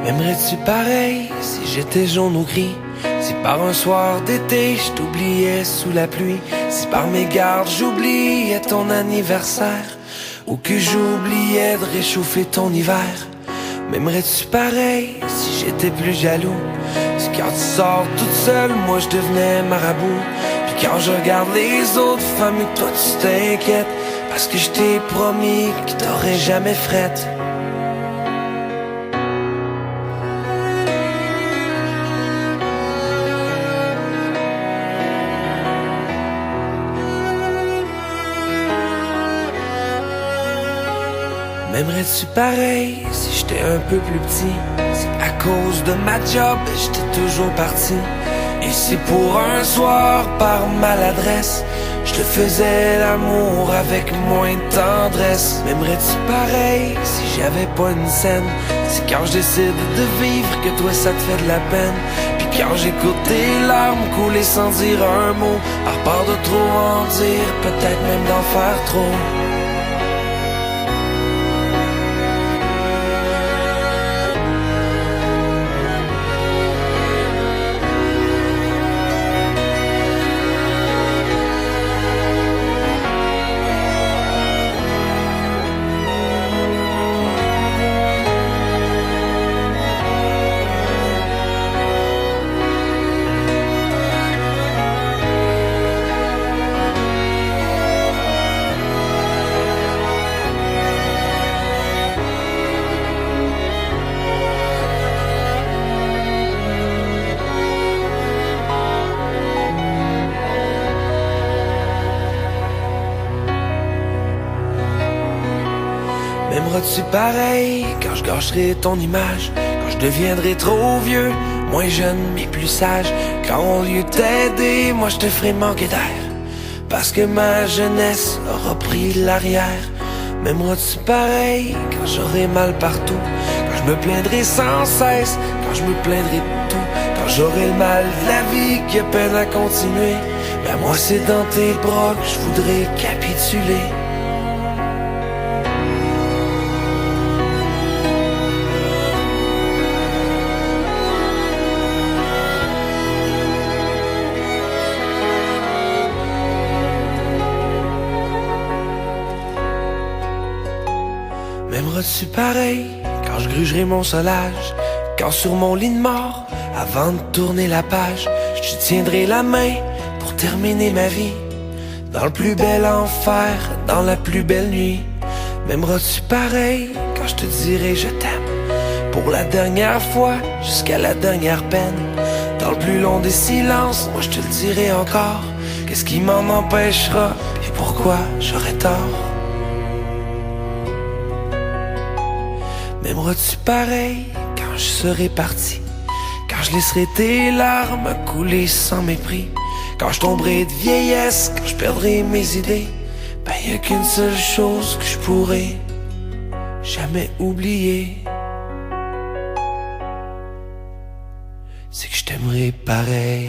M'aimerais-tu pareil si j'étais jaune ou gris? Si par un soir d'été je t'oubliais sous la pluie? Si par mes gardes j'oubliais ton anniversaire? Ou que j'oubliais de réchauffer ton hiver? M'aimerais-tu pareil si j'étais plus jaloux? Si quand tu sors toute seule, moi je devenais marabout? Puis quand je regarde les autres femmes et toi tu t'inquiètes, parce que je t'ai promis que t'aurais jamais frette. M'aimerais-tu pareil si j'étais un peu plus petit? Si à cause de ma job j'étais toujours parti? Et si pour un soir par maladresse je te faisais l'amour avec moins de tendresse? M'aimerais-tu pareil si j'avais pas une scène? Si quand je décide de vivre que toi ça te fait de la peine? Puis quand j'écoute tes larmes couler sans dire un mot, par peur de trop en dire, peut-être même d'en faire trop. M'aimeras-tu pareil quand je gâcherai ton image? Quand je deviendrai trop vieux, moins jeune mais plus sage? Quand au lieu de t'aider, moi je te ferai manquer d'air, parce que ma jeunesse aura pris l'arrière? M'aimeras-tu pareil quand j'aurai mal partout? Quand je me plaindrai sans cesse, quand je me plaindrai de tout? Quand j'aurai le mal de la vie qui a peine à continuer? Ben moi c'est dans tes bras que je voudrais capituler. M'aimeras-tu pareil quand je grugerai mon solage? Quand sur mon lit de mort, avant de tourner la page, je te tiendrai la main pour terminer ma vie dans le plus bel enfer, dans la plus belle nuit? M'aimeras-tu pareil quand je te dirai je t'aime pour la dernière fois, jusqu'à la dernière peine? Dans le plus long des silences, moi je te le dirai encore. Qu'est-ce qui m'en empêchera et pourquoi j'aurais tort? M'aimeras-tu pareil quand je serai parti? Quand je laisserai tes larmes couler sans mépris? Quand je tomberai de vieillesse, quand je perdrai mes idées? Ben y a qu'une seule chose que je pourrai jamais oublier, c'est que je t'aimerai pareil.